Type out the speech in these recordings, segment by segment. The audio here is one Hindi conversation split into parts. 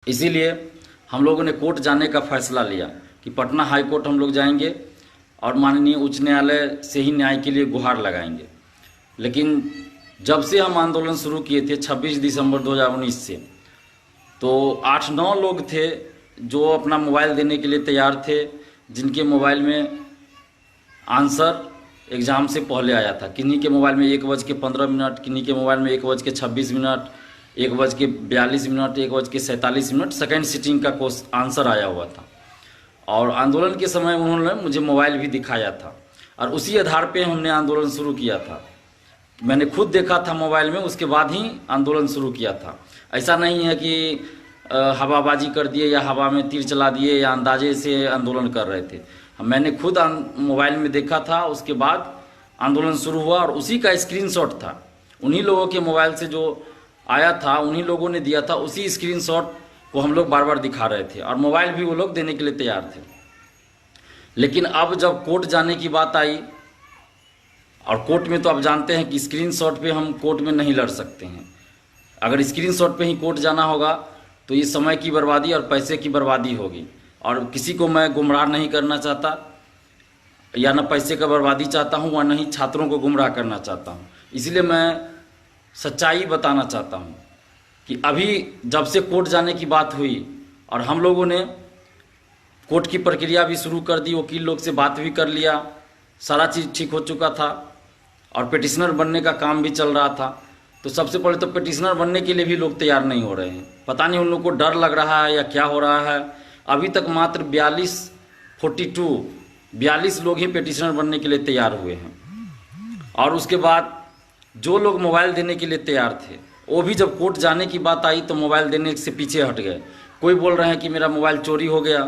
इसीलिए हम लोगों ने कोर्ट जाने का फैसला लिया कि पटना हाई कोर्ट हम लोग जाएंगे और माननीय उच्च न्यायालय से ही न्याय के लिए गुहार लगाएंगे। लेकिन जब से हम आंदोलन शुरू किए थे 26 दिसंबर 2019 से, तो 8-9 लोग थे जो अपना मोबाइल देने के लिए तैयार थे, जिनके मोबाइल में आंसर एग्ज़ाम से पहले आया था। किन्हीं के मोबाइल में 1:15, किन्हीं के मोबाइल में 1:26, 1:42, 1:47 सेकेंड सीटिंग का आंसर आया हुआ था। और आंदोलन के समय उन्होंने मुझे मोबाइल भी दिखाया था और उसी आधार पे हमने आंदोलन शुरू किया था। मैंने खुद देखा था मोबाइल में, उसके बाद ही आंदोलन शुरू किया था। ऐसा नहीं है कि हवाबाजी कर दिए या हवा में तीर चला दिए या अंदाजे से आंदोलन कर रहे थे। मैंने खुद मोबाइल में देखा था, उसके बाद आंदोलन शुरू हुआ और उसी का स्क्रीनशॉट था। उन्हीं लोगों के मोबाइल से जो आया था, उन्हीं लोगों ने दिया था, उसी स्क्रीनशॉट को हम लोग बार बार दिखा रहे थे और मोबाइल भी वो लोग देने के लिए तैयार थे। लेकिन अब जब कोर्ट जाने की बात आई, और कोर्ट में तो आप जानते हैं कि स्क्रीनशॉट पे हम कोर्ट में नहीं लड़ सकते हैं। अगर स्क्रीनशॉट पे ही कोर्ट जाना होगा तो ये समय की बर्बादी और पैसे की बर्बादी होगी, और किसी को मैं गुमराह नहीं करना चाहता, या न पैसे का बर्बादी चाहता हूँ और न ही छात्रों को गुमराह करना चाहता हूँ। इसलिए मैं सच्चाई बताना चाहता हूँ कि अभी जब से कोर्ट जाने की बात हुई और हम लोगों ने कोर्ट की प्रक्रिया भी शुरू कर दी, वकील लोग से बात भी कर लिया, सारा चीज़ ठीक हो चुका था और पिटिशनर बनने का काम भी चल रहा था। तो सबसे पहले तो पिटिशनर बनने के लिए भी लोग तैयार नहीं हो रहे हैं। पता नहीं उन लोग को डर लग रहा है या क्या हो रहा है। अभी तक मात्र 42 लोग ही पिटिशनर बनने के लिए तैयार हुए हैं। और उसके बाद जो लोग मोबाइल देने के लिए तैयार थे, वो भी जब कोर्ट जाने की बात आई तो मोबाइल देने से पीछे हट गए। कोई बोल रहे हैं कि मेरा मोबाइल चोरी हो गया,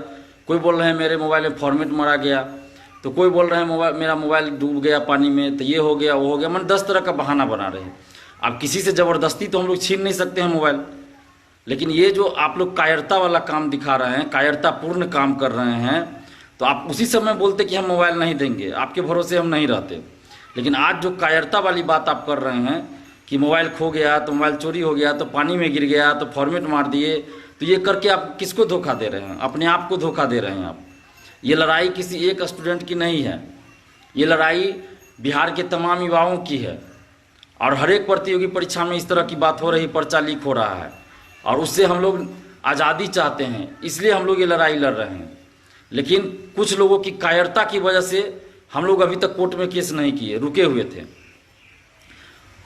कोई बोल रहे हैं मेरे मोबाइल में फॉर्मेट मारा गया, तो कोई बोल रहे हैं मेरा मोबाइल डूब गया पानी में, तो ये हो गया वो हो गया। मन 10 तरह का बहाना बना रहे हैं। अब किसी से ज़बरदस्ती तो हम लोग छीन नहीं सकते हैं मोबाइल, लेकिन ये जो आप लोग कायरता वाला काम दिखा रहे हैं, कायरतापूर्ण काम कर रहे हैं, तो आप उसी समय बोलते कि हम मोबाइल नहीं देंगे, आपके भरोसे हम नहीं रहते। लेकिन आज जो कायरता वाली बात आप कर रहे हैं कि मोबाइल खो गया, तो मोबाइल चोरी हो गया, तो पानी में गिर गया, तो फॉर्मेट मार दिए, तो ये करके आप किसको धोखा दे रहे हैं? अपने आप को धोखा दे रहे हैं आप। ये लड़ाई किसी एक स्टूडेंट की नहीं है, ये लड़ाई बिहार के तमाम युवाओं की है। और हर एक प्रतियोगी परीक्षा में इस तरह की बात हो रही, पर्चा लीक हो रहा है, और उससे हम लोग आज़ादी चाहते हैं, इसलिए हम लोग ये लड़ाई लड़ रहे हैं। लेकिन कुछ लोगों की कायरता की वजह से हम लोग अभी तक कोर्ट में केस नहीं किए, रुके हुए थे।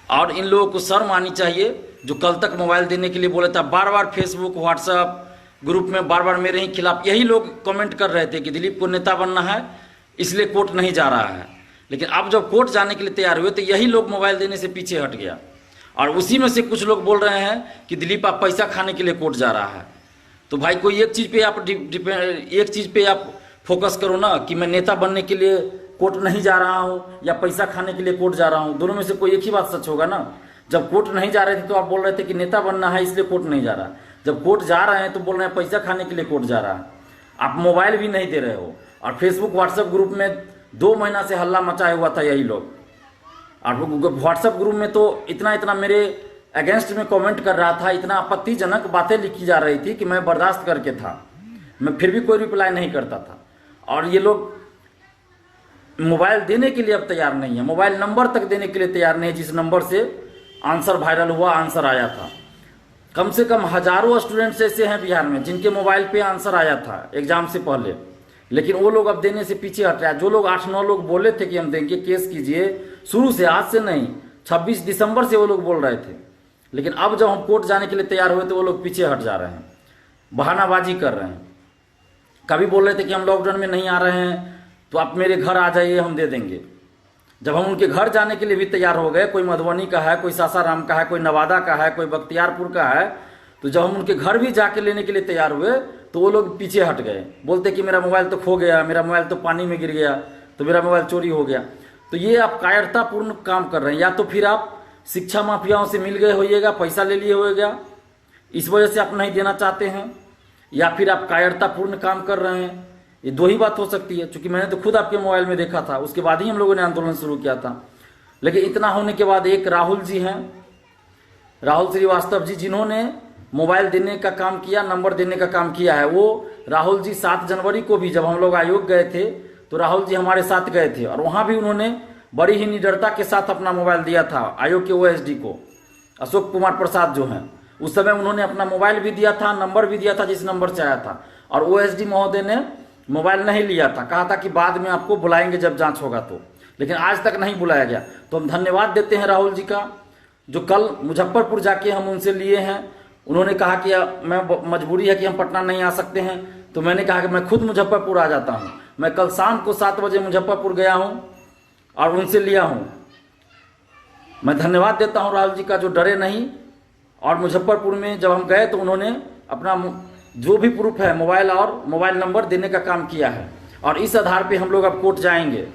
और इन लोगों को शर्म आनी चाहिए जो कल तक मोबाइल देने के लिए बोले था। बार बार फेसबुक व्हाट्सएप ग्रुप में बार बार मेरे ही खिलाफ यही लोग कमेंट कर रहे थे कि दिलीप को नेता बनना है, इसलिए कोर्ट नहीं जा रहा है। लेकिन अब जब कोर्ट जाने के लिए तैयार हुए तो यही लोग मोबाइल देने से पीछे हट गया। और उसी में से कुछ लोग बोल रहे हैं कि दिलीप आप पैसा खाने के लिए कोर्ट जा रहा है। तो भाई कोई एक चीज़ पे आप फोकस करो ना, कि मैं नेता बनने के लिए कोर्ट नहीं जा रहा हूँ या पैसा खाने के लिए कोर्ट जा रहा हूँ। दोनों में से कोई एक ही बात सच होगा ना। जब कोर्ट नहीं जा रहे थे तो आप बोल रहे थे कि नेता बनना है इसलिए कोर्ट नहीं जा रहा। जब कोर्ट जा रहे हैं तो बोल रहे हैं पैसा खाने के लिए कोर्ट जा रहा है। आप मोबाइल भी नहीं दे रहे हो, और फेसबुक व्हाट्सएप ग्रुप में 2 महीना से हल्ला मचाया हुआ था यही लोग। और व्हाट्सएप ग्रुप में तो इतना मेरे अगेंस्ट में कमेंट कर रहा था, इतना आपत्तिजनक बातें लिखी जा रही थी कि मैं बर्दाश्त करके था, मैं फिर भी कोई रिप्लाई नहीं करता था। और ये लोग मोबाइल देने के लिए अब तैयार नहीं है, मोबाइल नंबर तक देने के लिए तैयार नहीं है जिस नंबर से आंसर वायरल हुआ, आंसर आया था। कम से कम हजारों स्टूडेंट्स ऐसे हैं बिहार में जिनके मोबाइल पे आंसर आया था एग्जाम से पहले, लेकिन वो लोग अब देने से पीछे हट रहे हैं। जो लोग 8-9 लोग बोले थे कि हम देंगे, केस कीजिए, शुरू से, आज से नहीं, 26 दिसंबर से वो लोग बोल रहे थे। लेकिन अब जब हम कोर्ट जाने के लिए तैयार हुए तो वो लोग पीछे हट जा रहे हैं, बहानाबाजी कर रहे हैं। कभी बोल रहे थे कि हम लॉकडाउन में नहीं आ रहे हैं तो आप मेरे घर आ जाइए, हम दे देंगे। जब हम उनके घर जाने के लिए भी तैयार हो गए, कोई मधुबनी का है, कोई सासाराम का है, कोई नवादा का है, कोई बख्तियारपुर का है, तो जब हम उनके घर भी जाके लेने के लिए तैयार हुए तो वो लोग पीछे हट गए, बोलते कि मेरा मोबाइल तो खो गया, मेरा मोबाइल तो पानी में गिर गया, तो मेरा मोबाइल चोरी हो गया। तो ये आप कायरतापूर्ण काम कर रहे हैं। या तो फिर आप शिक्षा माफियाओं से मिल गए होइएगा, पैसा ले लिए होइएगा, इस वजह से आप नहीं देना चाहते हैं, या फिर आप कायरतापूर्ण काम कर रहे हैं। ये 2 ही बात हो सकती है, क्योंकि मैंने तो खुद आपके मोबाइल में देखा था, उसके बाद ही हम लोगों ने आंदोलन शुरू किया था। लेकिन इतना होने के बाद एक राहुल जी हैं, राहुल श्रीवास्तव जी, जिन्होंने मोबाइल देने का काम किया, नंबर देने का काम किया है। वो राहुल जी 7 जनवरी को भी जब हम लोग आयोग गए थे तो राहुल जी हमारे साथ गए थे और वहाँ भी उन्होंने बड़ी ही निडरता के साथ अपना मोबाइल दिया था आयोग के ओएसडी को, अशोक कुमार प्रसाद जो हैं। उस समय उन्होंने अपना मोबाइल भी दिया था, नंबर भी दिया था जिस नंबर से आया था, और ओएसडी महोदय ने मोबाइल नहीं लिया था, कहा था कि बाद में आपको बुलाएंगे जब जांच होगा तो, लेकिन आज तक नहीं बुलाया गया। तो हम धन्यवाद देते हैं राहुल जी का, जो कल मुजफ्फरपुर जाके हम उनसे लिए हैं। उन्होंने कहा कि मैं मजबूरी है कि हम पटना नहीं आ सकते हैं, तो मैंने कहा कि मैं खुद मुजफ्फरपुर आ जाता हूँ। मैं कल शाम को 7 बजे मुजफ्फरपुर गया हूँ और उनसे लिया हूँ। मैं धन्यवाद देता हूँ राहुल जी का, जो डरे नहीं। और मुजफ्फरपुर में जब हम गए तो उन्होंने अपना जो भी प्रूफ है मोबाइल और मोबाइल नंबर देने का काम किया है, और इस आधार पे हम लोग अब कोर्ट जाएंगे।